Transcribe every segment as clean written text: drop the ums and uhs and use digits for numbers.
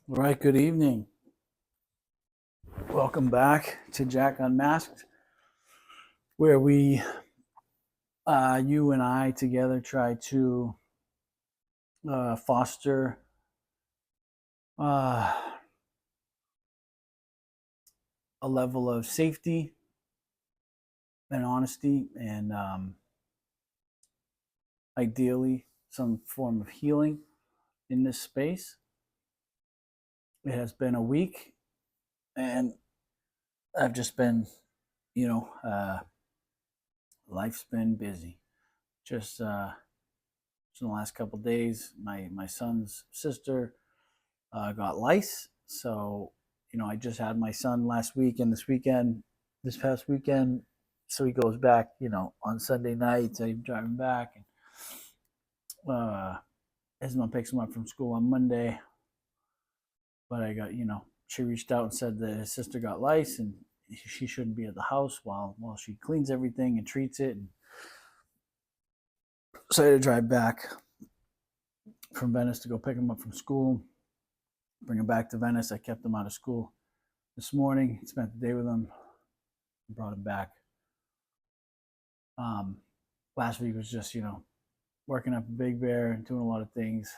All right, good evening. Welcome back to Jack Unmasked, where you and I together try to foster uh, a level of safety and honesty, and ideally some form of healing in this space. It has been a week, and I've just been, you know, uh, life's been busy. Just in the last couple of days, my son's sister got lice. So, I just had my son last week and this past weekend. So he goes back, on Sunday night. So I'm driving back. And his mom picks him up from school on Monday. But she reached out and said that his sister got lice and she shouldn't be at the house while she cleans everything and treats it. And so I had to drive back from Venice to go pick him up from school, bring him back to Venice. I kept him out of school this morning, spent the day with him, brought him back. Um, Last week was just, working up a Big Bear and doing a lot of things.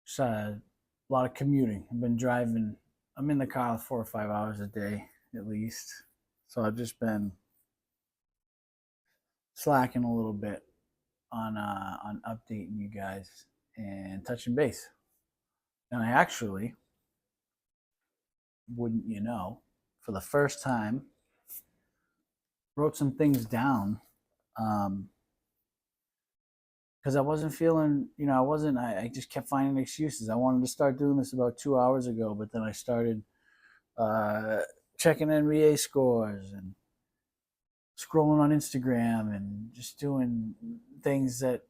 Just a lot of commuting. I've been driving. I'm in the car 4 or 5 hours a day at least. So I've just been slacking a little bit on updating you guys and touching base. And I actually, wouldn't you know, for the first time, wrote some things down because I wasn't feeling, I just kept finding excuses. I wanted to start doing this about 2 hours ago, but then I started uh, checking NBA scores and scrolling on Instagram and just doing things that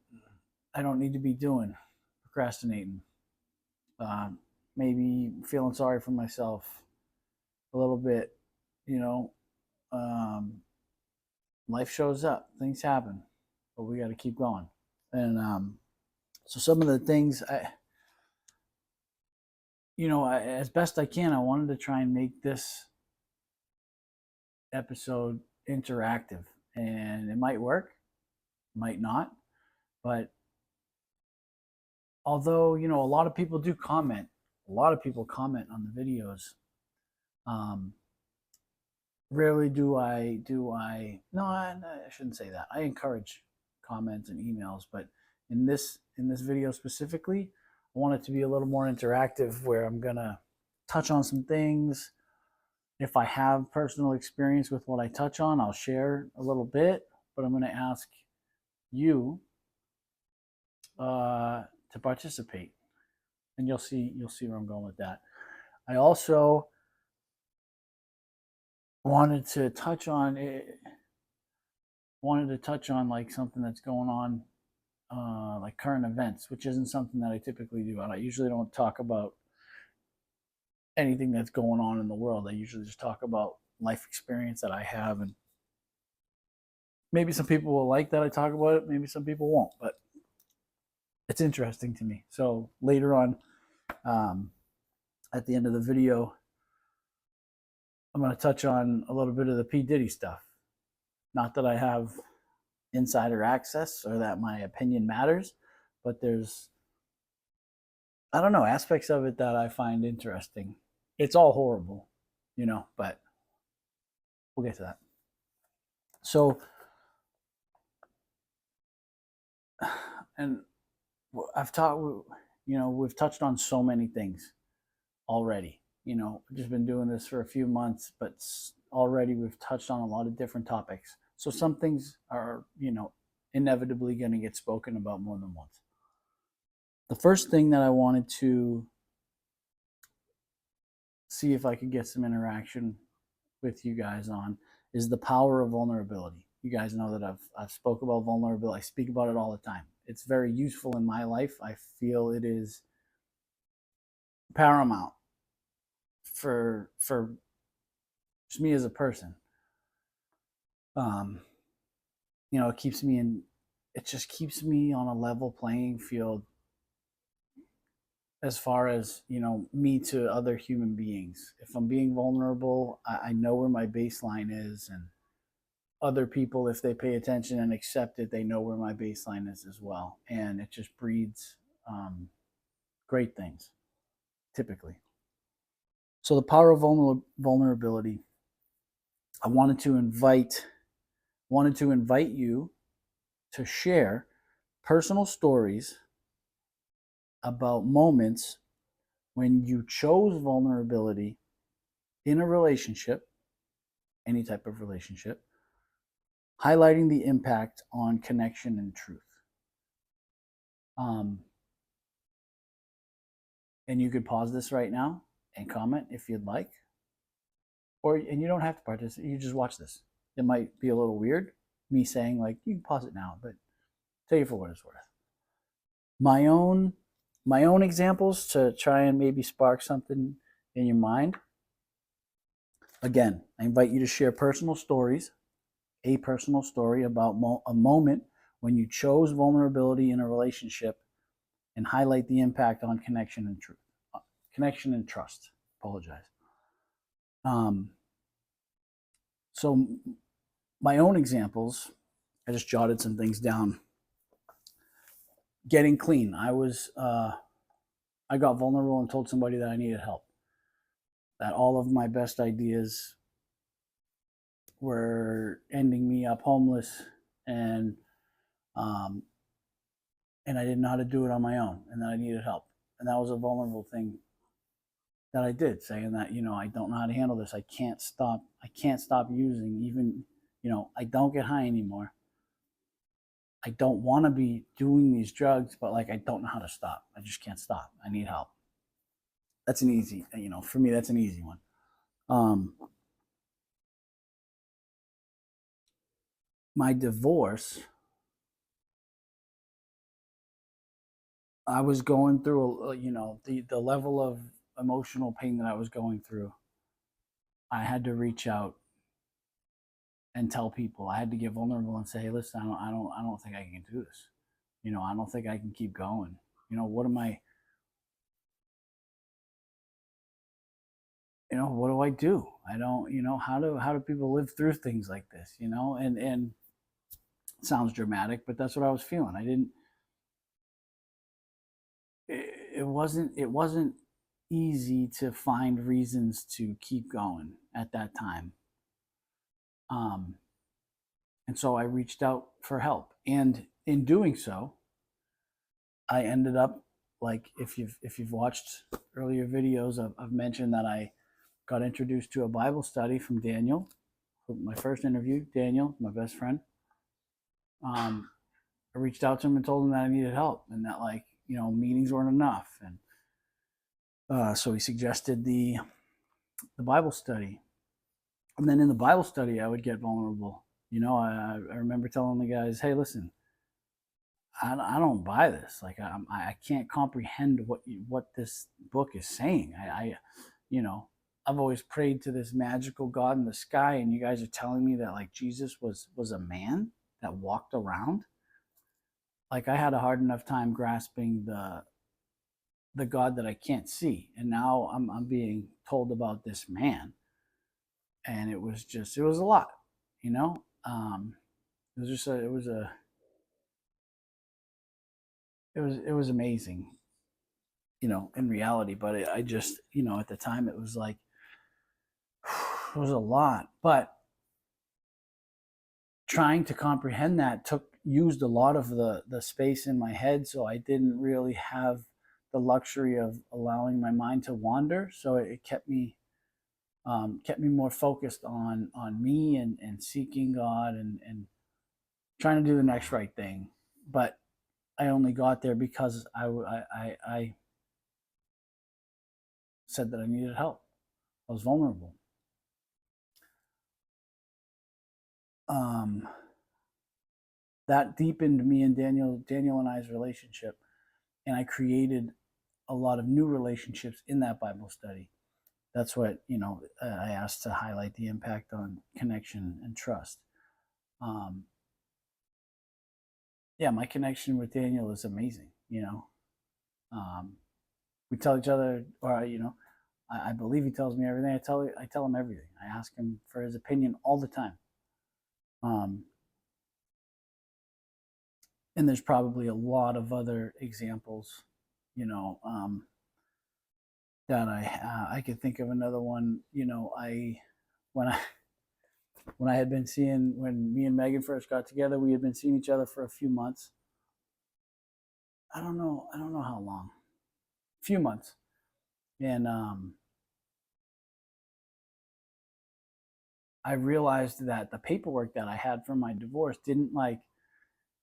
I don't need to be doing, procrastinating, um, maybe feeling sorry for myself a little bit, you know. Um, Life shows up, things happen, but we got to keep going. And so some of the things as best I can, I wanted to try and make this episode interactive, and it might work, might not. But although a lot of people do comment, a lot of people comment on the videos. Um, Rarely do I. No, I shouldn't say that. I encourage comments and emails, but in this video specifically, I want it to be a little more interactive, where I'm gonna touch on some things. If I have personal experience with what I touch on, I'll share a little bit, but I'm gonna ask you to participate, and you'll see where I'm going with that. I also wanted to touch on it, like something that's going on, like current events, which isn't something that I typically do. I usually don't talk about anything that's going on in the world. I usually just talk about life experience that I have, and maybe some people will like that I talk about it. Maybe some people won't, but it's interesting to me. So later on, um, at the end of the video, I'm going to touch on a little bit of the P Diddy stuff. Not that I have insider access or that my opinion matters, but there's, I don't know, aspects of it that I find interesting. It's all horrible, but we'll get to that. So, and I've talked, we've touched on so many things already. I've just been doing this for a few months, but already we've touched on a lot of different topics. So some things are, inevitably going to get spoken about more than once. The first thing that I wanted to see if I could get some interaction with you guys on is the power of vulnerability. You guys know that I've spoke about vulnerability. I speak about it all the time. It's very useful in my life. I feel it is paramount for just me as a person. Um, it keeps me in. It just keeps me on a level playing field as far as, me to other human beings. If I'm being vulnerable, I know where my baseline is, and other people, if they pay attention and accept it, they know where my baseline is as well, and it just breeds great things typically. So the power of vulnerability. I wanted to invite you to share personal stories about moments when you chose vulnerability in a relationship, any type of relationship, highlighting the impact on connection and truth. Um, and you could pause this right now and comment if you'd like, and you don't have to participate. You just watch this. It might be a little weird, me saying like you can pause it now, but take it for what it's worth. My own examples to try and maybe spark something in your mind. Again, I invite you to share a personal story about a moment when you chose vulnerability in a relationship, and highlight the impact on connection and trust. Apologize. Um, so my own examples, I just jotted some things down. Getting clean. I got vulnerable and told somebody that I needed help. That all of my best ideas were ending me up homeless, and um, and I didn't know how to do it on my own, and that I needed help. And that was a vulnerable thing that I did, saying that, I don't know how to handle this. I can't stop using, even, I don't get high anymore. I don't want to be doing these drugs, but like I don't know how to stop. I just can't stop. I need help. That's an easy, for me, that's an easy one. My divorce, I was going through, the level of emotional pain that I was going through. I had to reach out and tell people. I had to get vulnerable and say, "Hey, listen, I don't think I can do this. I don't think I can keep going. What am I? What do I do? I don't. How do people live through things like this? And it sounds dramatic, but that's what I was feeling. I didn't. It wasn't easy to find reasons to keep going at that time. Um, and so I reached out for help, and in doing so, I ended up, like, if you've watched earlier videos, I've mentioned that I got introduced to a Bible study from Daniel. My first interview, Daniel, my best friend. I reached out to him and told him that I needed help, and that, like, meetings weren't enough, and so he suggested the Bible study. And then in the Bible study, I would get vulnerable. I remember telling the guys, "Hey, listen, I don't buy this. Like, I can't comprehend what this book is saying. You know, I've always prayed to this magical God in the sky, and you guys are telling me that, like, Jesus was a man that walked around. Like, I had a hard enough time grasping the God that I can't see, and now I'm being told about this man, and it was a lot, you know. It was just a, it was amazing, in reality. But I just, at the time, it was like it was a lot. But trying to comprehend that used a lot of the space in my head, so I didn't really have the luxury of allowing my mind to wander. So it kept me more focused on me, and seeking God, and trying to do the next right thing. But I only got there because I said that I needed help. I was vulnerable. Um, that deepened me and Daniel and I's relationship, and I created a lot of new relationships in that Bible study. That's what, I asked to highlight the impact on connection and trust. Um, yeah, my connection with Daniel is amazing. Um, We tell each other, or I believe he tells me everything. I tell him everything. I ask him for his opinion all the time. Um, and there's probably a lot of other examples, you know, that I could think of another one. When I when I had been seeing when me and Megan first got together, we had been seeing each other for a few months. I don't know how long, a few months, and I realized that the paperwork that I had for my divorce didn't like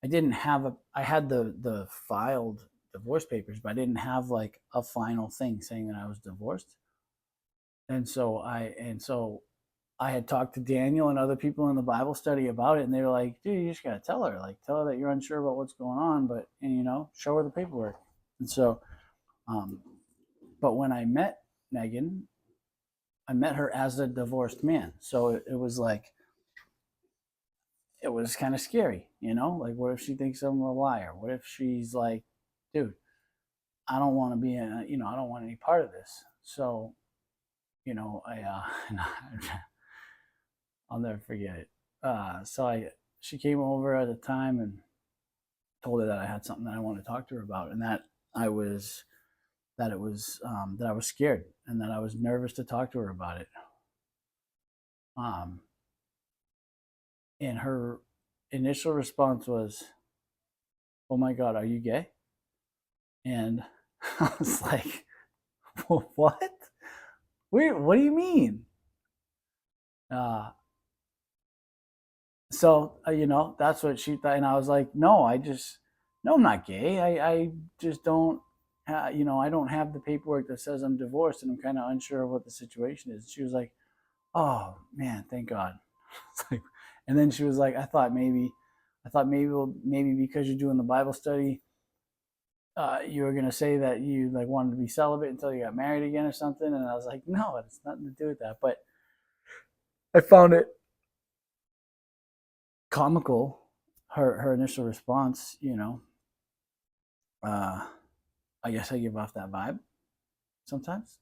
I didn't have a I had the filed divorce papers, but I didn't have like a final thing saying that I was divorced. And so I had talked to Daniel and other people in the Bible study about it, and they were like, "Dude, you just gotta tell her, like, tell her that you're unsure about what's going on, but show her the paperwork." And so, um, but when I met Megan, I met her as a divorced man, so it was like it was kind of scary, like what if she thinks I'm a liar? What if she's like, "Dude, I don't want to be I don't want any part of this." So, I I'll never forget it. She came over at the time and told her that I had something that I wanted to talk to her about, and I was that I was scared and that I was nervous to talk to her about it. Um, and her initial response was, "Oh my God, are you gay?" And I was like, "What? Wait, what do you mean?" Uh, that's what she thought, and I was like, "No, no, I'm not gay. I just don't, I don't have the paperwork that says I'm divorced, and I'm kind of unsure of what the situation is." She was like, "Oh man, thank God." And then she was like, I thought maybe, well, maybe because you're doing the Bible study, you were gonna say that you like wanted to be celibate until you got married again or something." And I was like, "No, it's nothing to do with that." But I found it comical, her initial response. Uh, I guess I give off that vibe sometimes.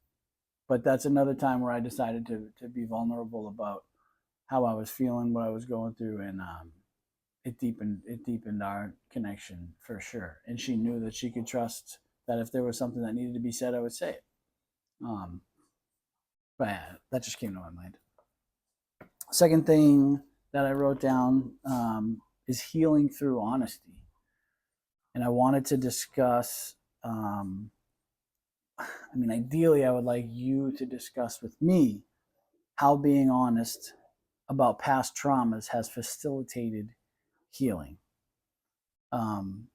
But that's another time where I decided to be vulnerable about how I was feeling, what I was going through, and it deepened our connection for sure. And she knew that she could trust that if there was something that needed to be said, I would say it. Um, but yeah, that just came to my mind. Second thing that I wrote down is healing through honesty, and I wanted to discuss. Ideally, I would like you to discuss with me how being honest about past traumas has facilitated healing. Um,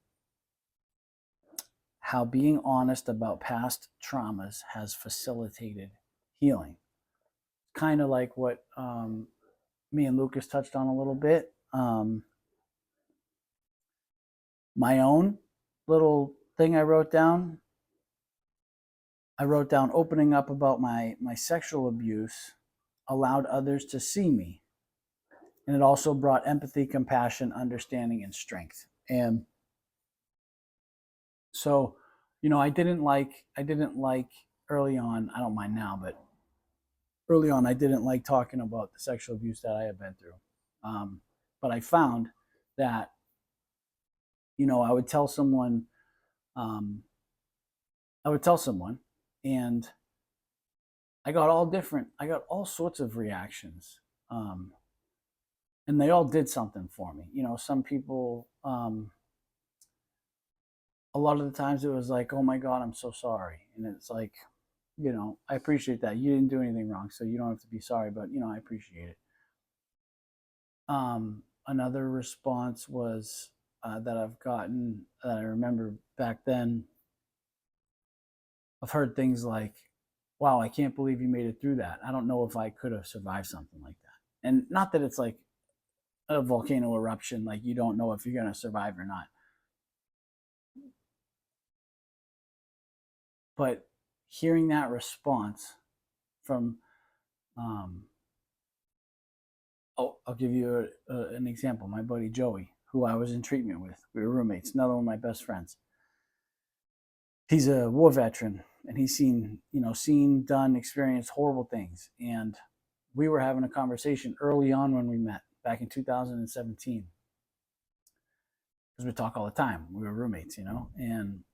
how being honest about past traumas has facilitated healing. Kind of like what me and Lucas touched on a little bit. My own little thing I wrote down opening up about my sexual abuse allowed others to see me, and it also brought empathy, compassion, understanding, and strength. And so, I didn't like early on. I don't mind now, but early on, I didn't like talking about the sexual abuse that I had been through. But I found that I would tell someone, um, and I got all sorts of reactions, um, and they all did something for me. Some people, a lot of the times it was like, "Oh my God, I'm so sorry," and it's like, I appreciate that. You didn't do anything wrong, so you don't have to be sorry, but I appreciate it. Another response was that I've gotten that I remember back then. I've heard things like, "Wow, I can't believe you made it through that. I don't know if I could have survived something like that." And not that it's like a volcano eruption, like you don't know if you're going to survive or not. But hearing that response from, um, I'll give you an example. My buddy Joey, who I was in treatment with, we were roommates, another one of my best friends. He's a war veteran, and he's seen, done, experienced horrible things. And we were having a conversation early on when we met back in 2017, because we talk all the time. We were roommates, and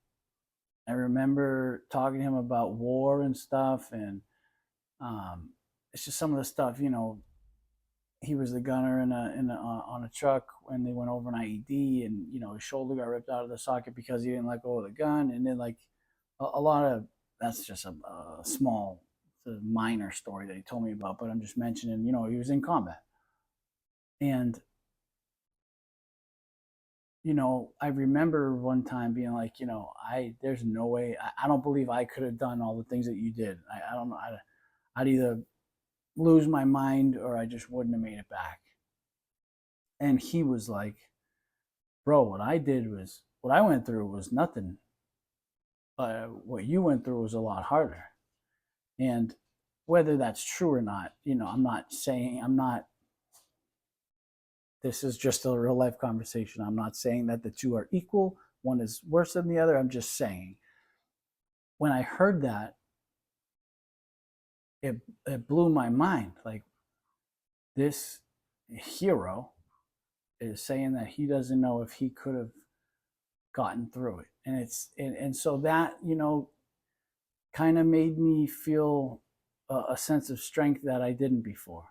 I remember talking to him about war and stuff, and it's just some of the stuff. He was the gunner on a truck when they went over an IED, and his shoulder got ripped out of the socket because he didn't let go of the gun, and then like a lot of that's just a small, minor story that he told me about, but I'm just mentioning, he was in combat, and I remember one time being like, there's no way, I don't believe I could have done all the things that you did. I don't know. I'd either lose my mind or I just wouldn't have made it back. And he was like, bro, what I went through was nothing. What you went through was a lot harder. And whether that's true or not, this is just a real life conversation. I'm not saying that the two are equal. One is worse than the other. I'm just saying, when I heard that, it blew my mind. Like, this hero is saying that he doesn't know if he could have gotten through it. And so that, kind of made me feel a sense of strength that I didn't before.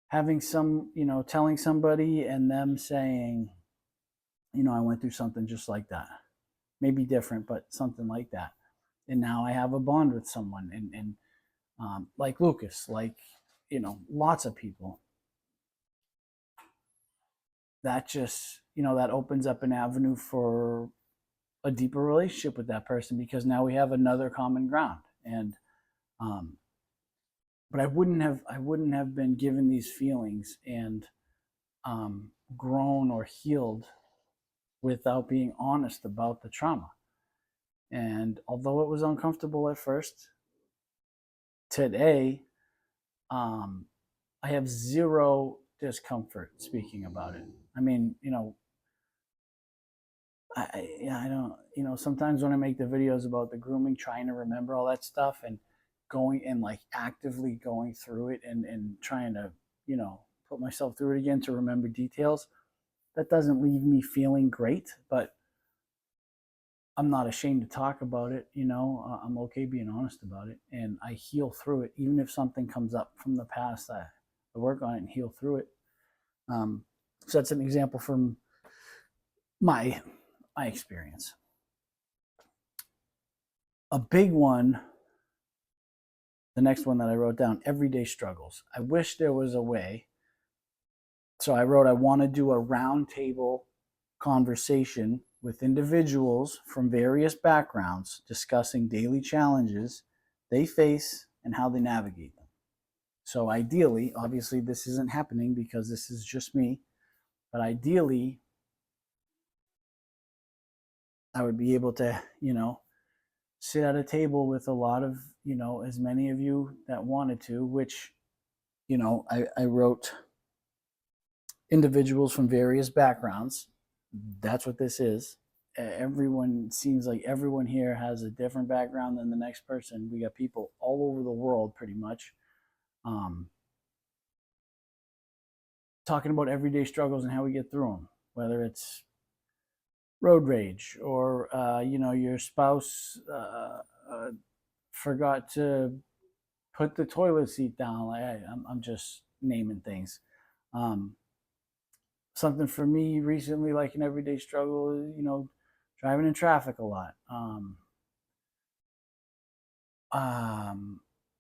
Having telling somebody and them saying, I went through something just like that. Maybe different, but something like that. And now I have a bond with someone, and like Lucas, like, lots of people. That just, that opens up an avenue for a deeper relationship with that person, because now we have another common ground. And but I wouldn't have been given these feelings and grown or healed without being honest about the trauma. And although it was uncomfortable at first, today I have zero discomfort speaking about it. I mean, I don't, sometimes when I make the videos about the grooming, trying to remember all that stuff and going and like actively going through it and trying to, put myself through it again to remember details, that doesn't leave me feeling great, but I'm not ashamed to talk about it. I'm okay being honest about it, and I heal through it. Even if something comes up from the past, I work on it and heal through it. So that's an example from my experience. A big one, the next one that I wrote down, everyday struggles. I wish there was a way. So I wrote, I want to do a roundtable conversation with individuals from various backgrounds discussing daily challenges they face and how they navigate them. So ideally, obviously this isn't happening because this is just me, but ideally I would be able to, sit at a table with a lot of, as many of you that wanted to, which, I wrote individuals from various backgrounds. That's what this is. Everyone seems like everyone here has a different background than the next person. We got people all over the world pretty much talking about everyday struggles and how we get through them, whether it's road rage or your spouse forgot to put the toilet seat down. Like, I'm just naming things. Something for me recently, like an everyday struggle, driving in traffic a lot.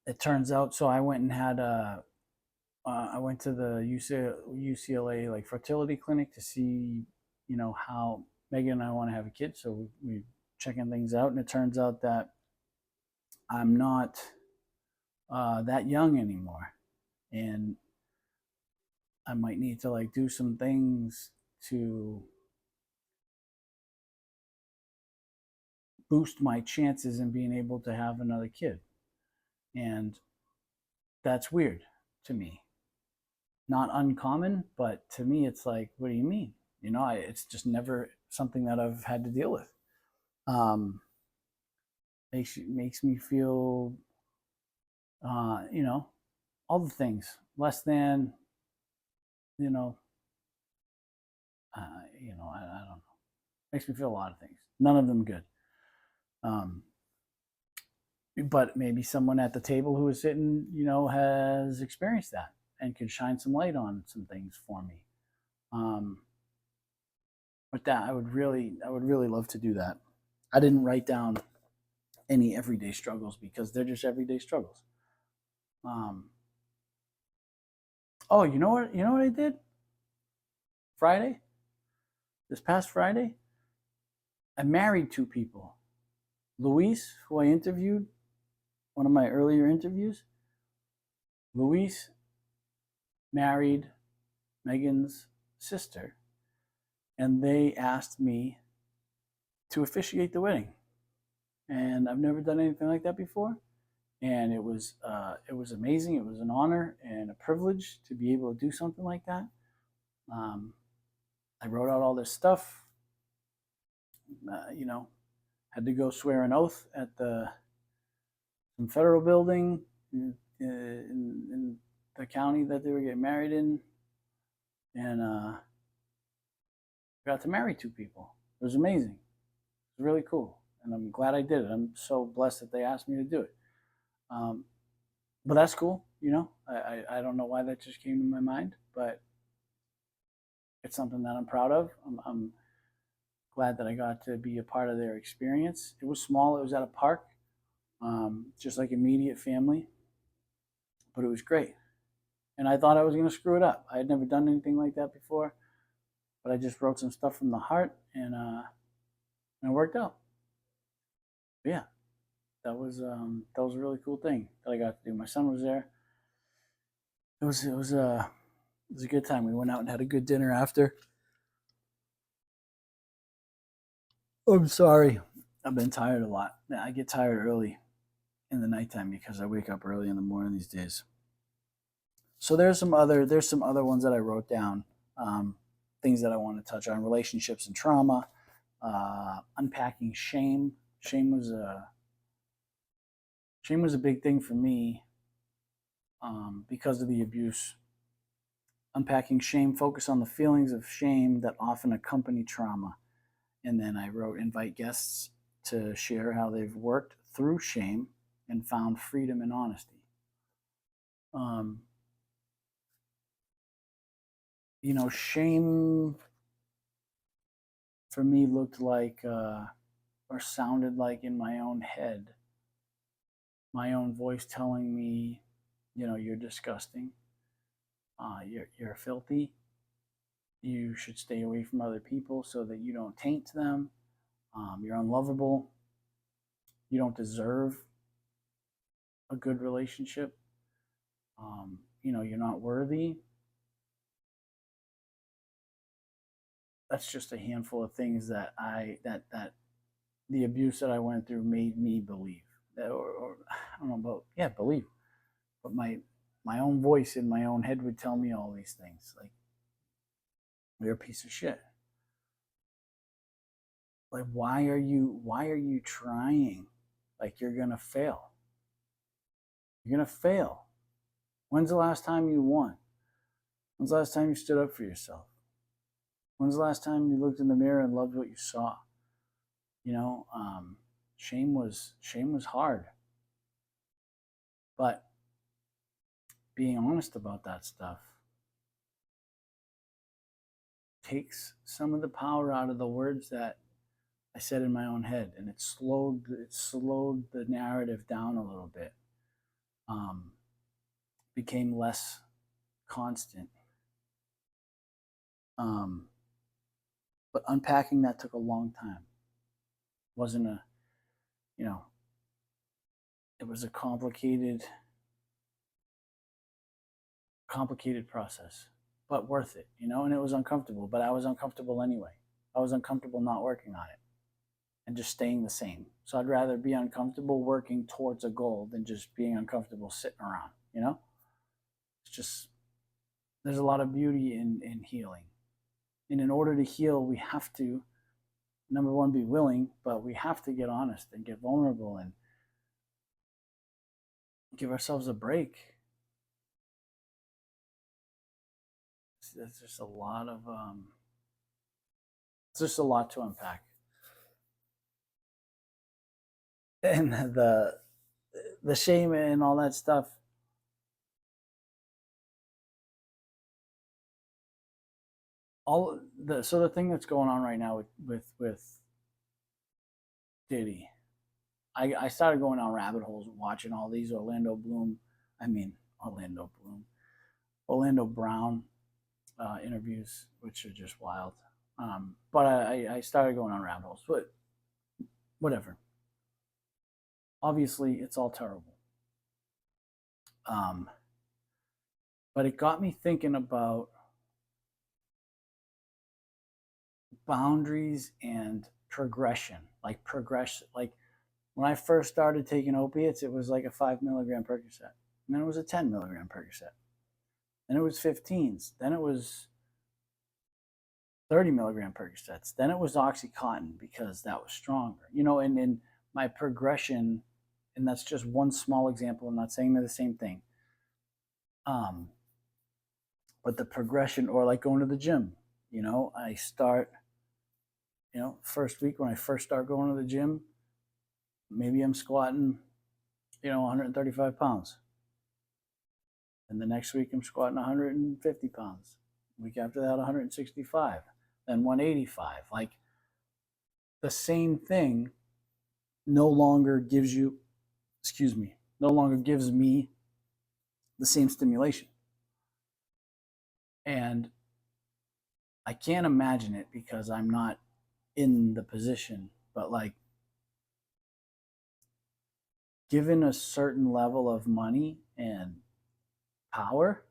It turns out, so I went and had I went to the UCLA like fertility clinic to see, how Megan and I want to have a kid. So we checking things out, and it turns out that I'm not that young anymore, and I might need to like do some things to boost my chances in being able to have another kid. And that's weird to me. Not uncommon, but to me, it's like, what do you mean? It's just never something that I've had to deal with. Makes me feel, you know, all the things less than, you know, I don't know. Makes me feel a lot of things. None of them good. Um, but maybe someone at the table who is sitting, has experienced that and could shine some light on some things for me. Um, with that, I would really love to do that. I didn't write down any everyday struggles because they're just everyday struggles. Um, oh, you know what? You know what I did Friday? This past Friday, I married two people. Luis, who I interviewed, one of my earlier interviews. Luis married Megan's sister, and they asked me to officiate the wedding. And I've never done anything like that before. And it was amazing. It was an honor and a privilege to be able to do something like that. Um, I wrote out all this stuff. You know, had to go swear an oath at the some federal building in the county that they were getting married in, and got to marry two people. It was amazing. It was really cool, and I'm glad I did it. I'm so blessed that they asked me to do it. Um, but that's cool. I don't know why that just came to my mind, but it's something that I'm proud of. I'm glad that I got to be a part of their experience. It was small. It was at a park, just like immediate family, but it was great. And I thought I was going to screw it up. I had never done anything like that before, but I just wrote some stuff from the heart, and it worked out. But yeah, that was a really cool thing that I got to do. My son was there. It was a good time. We went out and had a good dinner after. I'm sorry, I've been tired a lot. I get tired early in the nighttime because I wake up early in the morning these days. So there's some other ones that I wrote down. Things that I want to touch on: relationships and trauma, unpacking shame. Shame was a big thing for me, because of the abuse. Unpacking shame, focus on the feelings of shame that often accompany trauma. And then I wrote invite guests to share how they've worked through shame and found freedom and honesty. Um, Shame for me looked like, or sounded like, in my own head, my own voice telling me, you're disgusting, you're filthy, you should stay away from other people so that you don't taint them, you're unlovable, you don't deserve a good relationship, you're not worthy. That's just a handful of things that the abuse that I went through made me believe, or I don't know about, yeah, believe, but my own voice in my own head would tell me all these things, like, you're a piece of shit. Like, why are you trying? Like, you're gonna fail. You're gonna fail. When's the last time you won? When's the last time you stood up for yourself? When's the last time you looked in the mirror and loved what you saw? You know, um, shame was hard, but being honest about that stuff takes some of the power out of the words that I said in my own head, and it slowed the narrative down a little bit. Um, Became less constant. Um, but unpacking that took a long time. Wasn't a you know It was a complicated process, but worth it. And it was uncomfortable, but I was uncomfortable anyway. I was uncomfortable not working on it and just staying the same. So I'd rather be uncomfortable working towards a goal than just being uncomfortable sitting around. It's just, there's a lot of beauty in healing. And in order to heal, we have to number one, be willing, but we have to get honest and get vulnerable and give ourselves a break. It's just a lot of it's just a lot to unpack. And the shame and all that stuff. The thing that's going on right now with Diddy, I started going down rabbit holes watching all these Orlando Brown interviews, which are just wild. But I started going on rabbit holes, but whatever. Obviously, it's all terrible. But it got me thinking about boundaries and progression. Like when I first started taking opiates, it was like a 5 milligram Percocet, and then it was a 10 milligram Percocet, then it was 15s, then it was 30 milligram Percocets, then it was OxyContin because that was stronger, and in my progression, and that's just one small example. I'm not saying they're the same thing. But the progression, or like going to the gym, I start, first week when I first start going to the gym, maybe I'm squatting, 135 pounds. And the next week I'm squatting 150 pounds. Week after that, 165, then 185. Like the same thing no longer gives me the same stimulation. And I can't imagine it because I'm not in the position, but like given a certain level of money and power,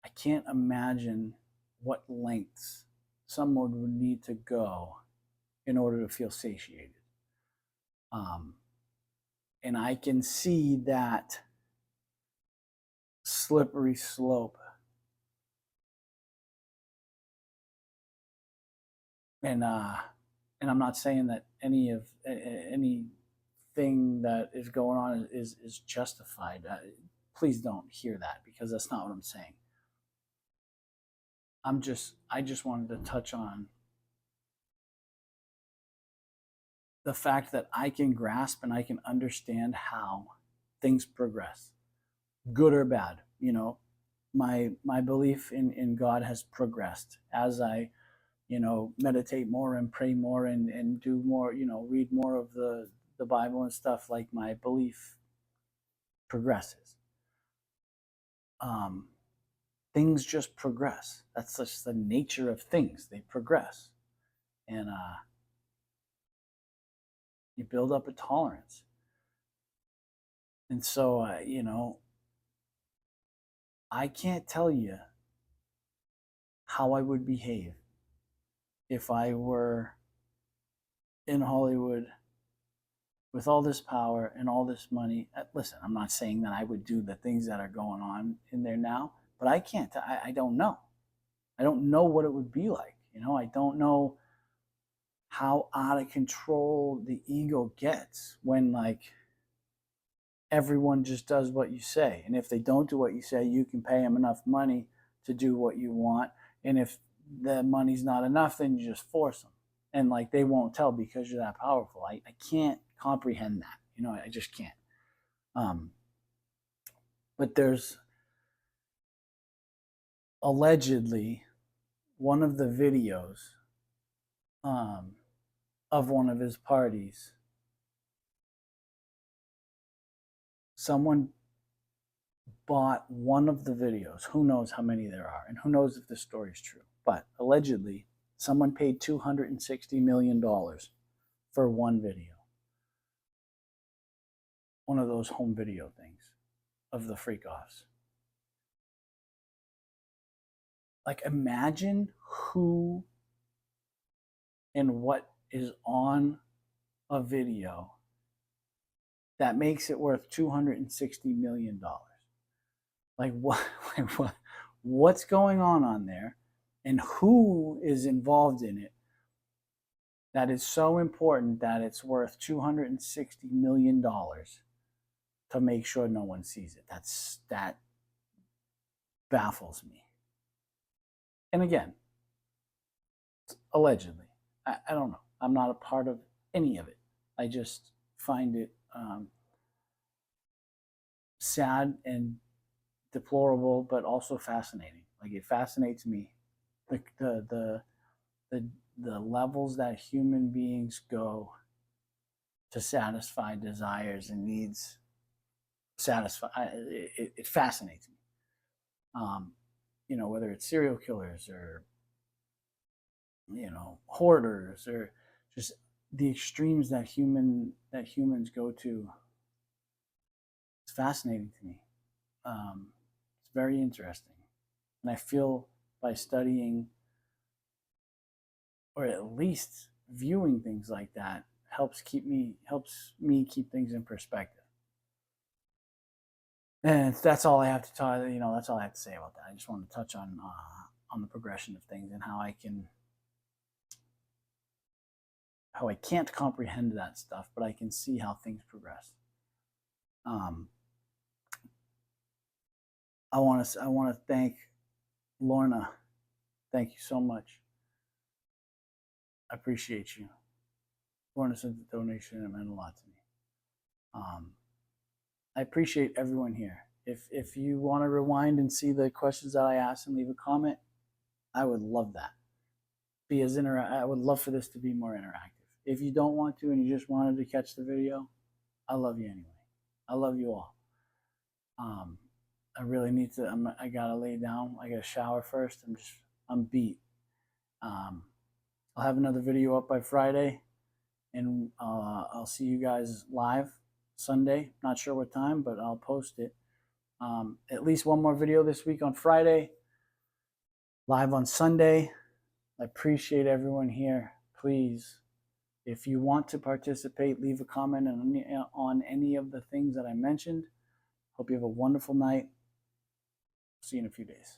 I can't imagine what lengths someone would need to go in order to feel satiated. And I can see that slippery slope. And I'm not saying that anything that is going on is justified. Please don't hear that, because that's not what I'm saying. I just wanted to touch on the fact that I can grasp and I can understand how things progress, good or bad. My belief in God has progressed as I meditate more and pray more and do more, read more of the Bible and stuff. Like my belief progresses. Things just progress. That's just the nature of things. They progress. And you build up a tolerance. And so, I can't tell you how I would behave if I were in Hollywood with all this power and all this money. Listen, I'm not saying that I would do the things that are going on in there now, but I can't. I don't know. I don't know what it would be like. I don't know how out of control the ego gets when like everyone just does what you say. And if they don't do what you say, you can pay them enough money to do what you want. And if the money's not enough, then you just force them. And like they won't tell because you're that powerful. I can't comprehend that. I just can't. But there's allegedly one of the videos of one of his parties. Someone bought one of the videos. Who knows how many there are, and who knows if this story is true. But allegedly, someone paid $260 million for one video. One of those home video things of the freak offs. Like, imagine who and what is on a video that makes it worth $260 million. Like, what's going on there, and who is involved in it that is so important that it's worth $260 million to make sure no one sees it. That baffles me. And again, allegedly, I don't know. I'm not a part of any of it. I just find it sad and deplorable, but also fascinating. Like, it fascinates me, the the the the, the levels that human beings go to satisfy desires and needs. It fascinates me. Um, whether it's serial killers or hoarders or just the extremes that humans go to. It's fascinating to me. It's very interesting, and I feel by studying or at least viewing things like that helps me keep things in perspective. And that's all I have to talk. That's all I have to say about that. I just want to touch on the progression of things and how I can't comprehend that stuff, but I can see how things progress. Um, I want to thank Lorna. Thank you so much. I appreciate you. Lorna sent the donation. It meant a lot to me. I appreciate everyone here. If you want to rewind and see the questions that I asked and leave a comment, I would love that. I would love for this to be more interactive. If you don't want to and you just wanted to catch the video, I love you anyway. I love you all. I really need to. I gotta lay down. I gotta shower first. I'm beat. I'll have another video up by Friday, and I'll see you guys live Sunday. Not sure what time, but I'll post it. At least one more video this week on Friday, live on Sunday. I appreciate everyone here. Please, if you want to participate, leave a comment on any of the things that I mentioned. Hope you have a wonderful night. See you in a few days.